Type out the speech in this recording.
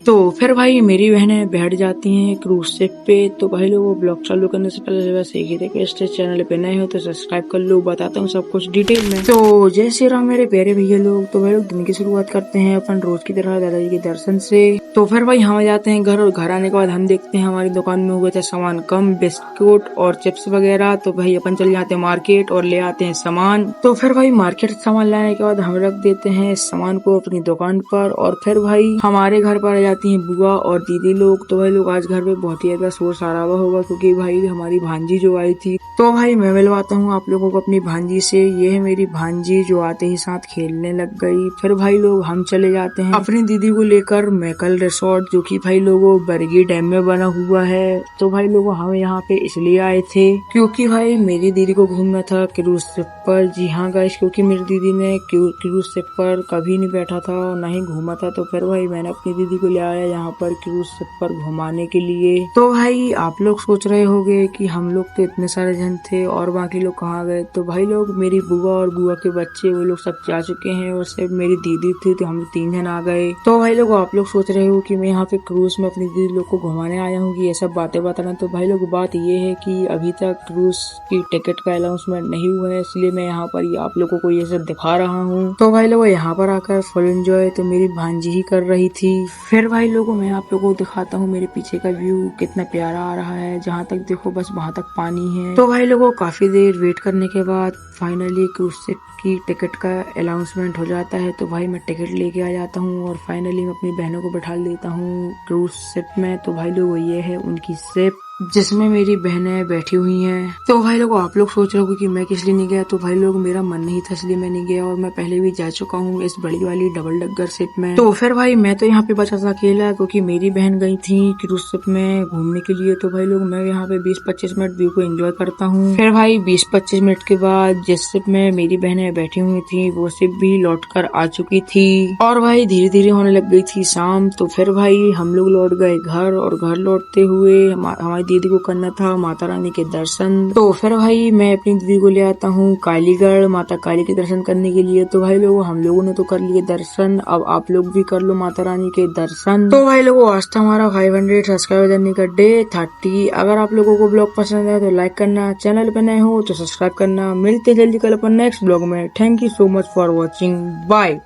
तो फिर भाई मेरी बहनें बैठ जाती हैं क्रूज शिप पे। तो भाई लोग वो ब्लॉग चालू करने से पहले वैसे एक ही रिक्वेस्ट है, चैनल पे नए हो तो सब्सक्राइब कर लो, बताता हूँ सब कुछ डिटेल में। तो जय श्री राम मेरे प्यारे भैया लोग। तो भाई लोग दिन की शुरुआत करते हैं अपन रोज की तरह दादाजी के दर्शन से। तो फिर भाई हम जाते हैं घर, और घर आने के बाद हम देखते हैं हमारी दुकान में हुआ था सामान कम, बिस्कुट और चिप्स वगैरह। तो भाई अपन चल जाते हैं मार्केट और ले आते हैं सामान। तो फिर भाई मार्केट से सामान लाने के बाद हम रख देते हैं इस सामान को अपनी दुकान पर। और फिर भाई हमारे घर पर आ जाती हैं बुआ और दीदी लोग। तो भाई लोग आज घर में बहुत ही ज्यादा शोर शराबा होगा, क्योंकि भाई हमारी भांजी जो आई थी। तो भाई मैं मिलवाता हूँ आप लोगों को अपनी भांजी से। ये है मेरी भांजी जो आते ही साथ खेलने लग गई। फिर भाई लोग हम चले जाते हैं अपनी दीदी को लेकर मैकल रिसोर्ट, जो कि भाई लोगों बरगी डैम में बना हुआ है। तो भाई लोगों हम यहाँ पे इसलिए आए थे क्योंकि भाई मेरी दीदी को घूमना था क्रूज शिप पर। जी हाँ गाइस, क्योंकि मेरी दीदी ने क्रूज शिप पर कभी नहीं बैठा था और न ही घूमा था। तो फिर भाई मैंने अपनी दीदी को ले आया यहाँ पर क्रूज शिप पर घुमाने के लिए। तो भाई आप लोग सोच रहे होंगे कि हम लोग तो इतने सारे जन थे और बाकी लोग कहाँ गए। तो भाई लोग मेरी बुआ और बुआ के बच्चे वो लोग सब जा चुके हैं, और सिर्फ मेरी दीदी थी, तो हम 3 जन आ गए। तो भाई लोग आप लोग सोच रहे हो कि मैं यहाँ पे क्रूज में अपनी दीदी लोग को घुमाने आया हूँ कि ये सब बातें बताना। तो भाई लोग बात ये है कि अभी तक क्रूज की टिकट का अनाउंसमेंट नहीं हुआ है, इसलिए मैं यहाँ पर आप लोगों को ये सब दिखा रहा हूँ। तो भाई लोग यहाँ पर आकर फुल एंजॉय तो मेरी भांजी ही कर रही थी। फिर भाई लोगों मैं आप लोगों को दिखाता हूँ मेरे पीछे का व्यू कितना प्यारा आ रहा है। जहाँ तक देखो बस वहाँ तक पानी है। तो भाई लोगों काफी देर वेट करने के बाद फाइनली क्रूज शिप की टिकट का अनाउंसमेंट हो जाता है। तो भाई मैं टिकट लेके आ जाता हूँ और फाइनली मैं अपनी बहनों को बैठा देता हूँ क्रूज शिप में। तो भाई लोग ये है उनकी शिप जिसमें मेरी बहनें बैठी हुई हैं। तो भाई लोग आप लोग सोच रहे हो कि मैं किस लिए नहीं गया। तो भाई लोग मेरा मन नहीं था इसलिए मैं नहीं गया, और मैं पहले भी जा चुका हूँ इस बड़ी वाली डबल डगर शिप में। तो फिर भाई मैं तो यहाँ पे बचा था अकेला, क्योंकि मेरी बहन गई थी क्रूज शिप में घूमने के लिए। तो भाई लोग मैं यहाँ पे 20-25 मिनट व्यू को एंजॉय करता हूँ। फिर भाई 20-25 मिनट के बाद जिस शिप में मेरी बहनें बैठी हुई थी वो शिप भी लौट कर आ चुकी थी, और भाई धीरे धीरे होने लग गई थी शाम। तो फिर भाई हम लोग लौट गए घर, और घर लौटते हुए हमारी दीदी को करना था माता रानी के दर्शन। तो फिर भाई मैं अपनी दीदी को ले आता हूँ कालीगढ़ माता काली के दर्शन करने के लिए। तो भाई लोग हम लोगों ने तो कर लिए दर्शन, अब आप लोग भी कर लो माता रानी के दर्शन। तो भाई लोगों आज था हमारा 500 सब्सक्राइबर करने का डे 30। अगर आप लोगों को ब्लॉग पसंद आया तो लाइक करना, चैनल पे नए हो तो सब्सक्राइब करना। मिलते जल्दी कल अपन नेक्स्ट ब्लॉग में। Thank you so much for watching, bye.